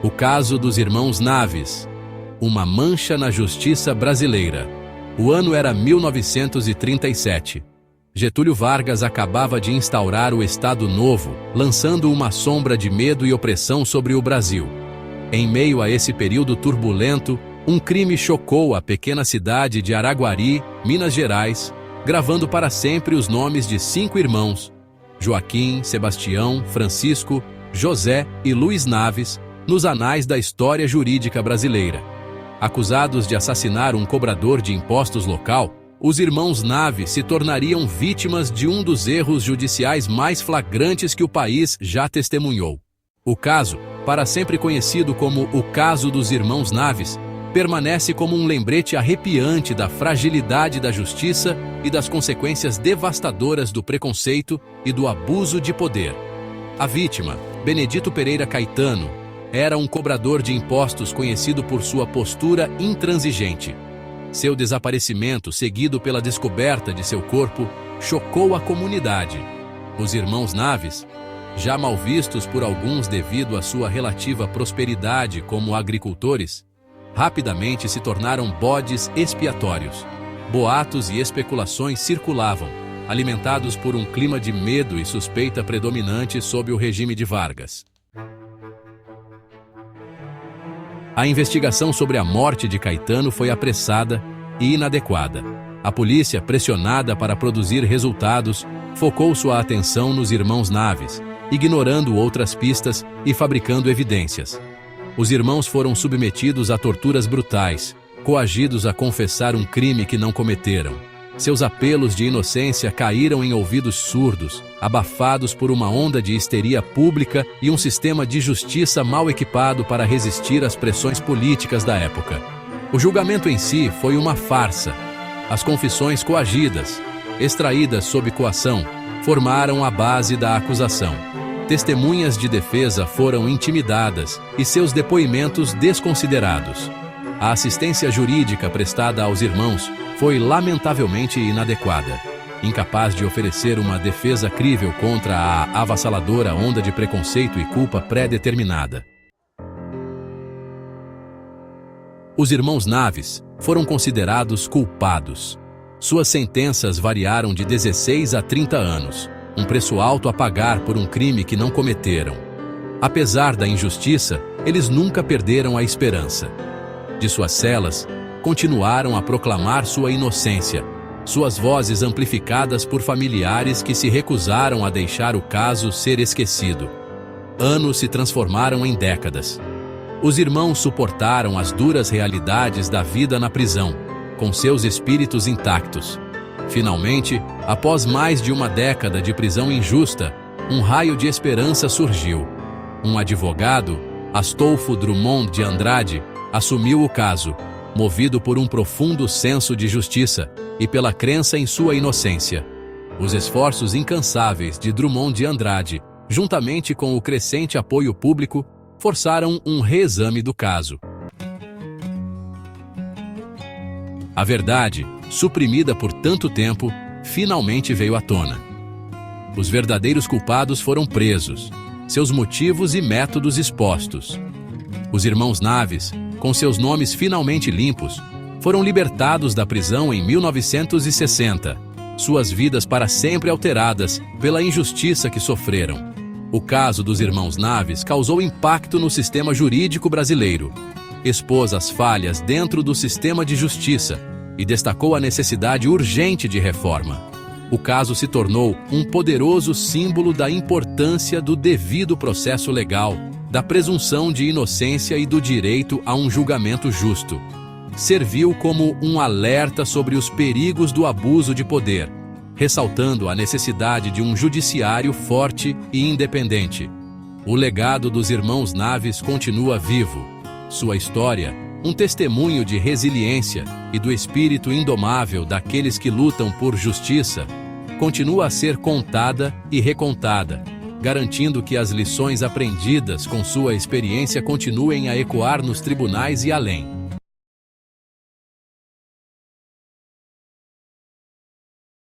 O caso dos irmãos Naves, uma mancha na justiça brasileira. O ano era 1937. Getúlio Vargas acabava de instaurar o Estado Novo, lançando uma sombra de medo e opressão sobre o Brasil. Em meio a esse período turbulento, um crime chocou a pequena cidade de Araguari, Minas Gerais, gravando para sempre os nomes de 5 irmãos, Joaquim, Sebastião, Francisco, José e Luiz Naves, nos anais da história jurídica brasileira. Acusados de assassinar um cobrador de impostos local, os irmãos Naves se tornariam vítimas de um dos erros judiciais mais flagrantes que o país já testemunhou. O caso, para sempre conhecido como o caso dos irmãos Naves, permanece como um lembrete arrepiante da fragilidade da justiça e das consequências devastadoras do preconceito e do abuso de poder. A vítima, Benedito Pereira Caetano, era um cobrador de impostos conhecido por sua postura intransigente. Seu desaparecimento, seguido pela descoberta de seu corpo, chocou a comunidade. Os irmãos Naves, já mal vistos por alguns devido à sua relativa prosperidade como agricultores, rapidamente se tornaram bodes expiatórios. Boatos e especulações circulavam, alimentados por um clima de medo e suspeita predominante sob o regime de Vargas. A investigação sobre a morte de Caetano foi apressada e inadequada. A polícia, pressionada para produzir resultados, focou sua atenção nos irmãos Naves, ignorando outras pistas e fabricando evidências. Os irmãos foram submetidos a torturas brutais, coagidos a confessar um crime que não cometeram. Seus apelos de inocência caíram em ouvidos surdos, abafados por uma onda de histeria pública e um sistema de justiça mal equipado para resistir às pressões políticas da época. O julgamento em si foi uma farsa. As confissões coagidas, extraídas sob coação, formaram a base da acusação. Testemunhas de defesa foram intimidadas e seus depoimentos desconsiderados. A assistência jurídica prestada aos irmãos foi lamentavelmente inadequada, incapaz de oferecer uma defesa crível contra a avassaladora onda de preconceito e culpa pré-determinada. Os irmãos Naves foram considerados culpados. Suas sentenças variaram de 16 a 30 anos, um preço alto a pagar por um crime que não cometeram. Apesar da injustiça, eles nunca perderam a esperança. De suas celas, continuaram a proclamar sua inocência, suas vozes amplificadas por familiares que se recusaram a deixar o caso ser esquecido. Anos se transformaram em décadas. Os irmãos suportaram as duras realidades da vida na prisão, com seus espíritos intactos. Finalmente, após mais de uma década de prisão injusta, um raio de esperança surgiu. Um advogado, Astolfo Drummond de Andrade, assumiu o caso, movido por um profundo senso de justiça e pela crença em sua inocência. Os esforços incansáveis de Drummond de Andrade, juntamente com o crescente apoio público, forçaram um reexame do caso. A verdade, suprimida por tanto tempo, finalmente veio à tona. Os verdadeiros culpados foram presos, seus motivos e métodos expostos. Os irmãos Naves, com seus nomes finalmente limpos, foram libertados da prisão em 1960, suas vidas para sempre alteradas pela injustiça que sofreram. O caso dos irmãos Naves causou impacto no sistema jurídico brasileiro, expôs as falhas dentro do sistema de justiça e destacou a necessidade urgente de reforma. O caso se tornou um poderoso símbolo da importância do devido processo legal, da presunção de inocência e do direito a um julgamento justo. Serviu como um alerta sobre os perigos do abuso de poder, ressaltando a necessidade de um judiciário forte e independente. O legado dos irmãos Naves continua vivo. Sua história, um testemunho de resiliência e do espírito indomável daqueles que lutam por justiça, continua a ser contada e recontada, garantindo que as lições aprendidas com sua experiência continuem a ecoar nos tribunais e além.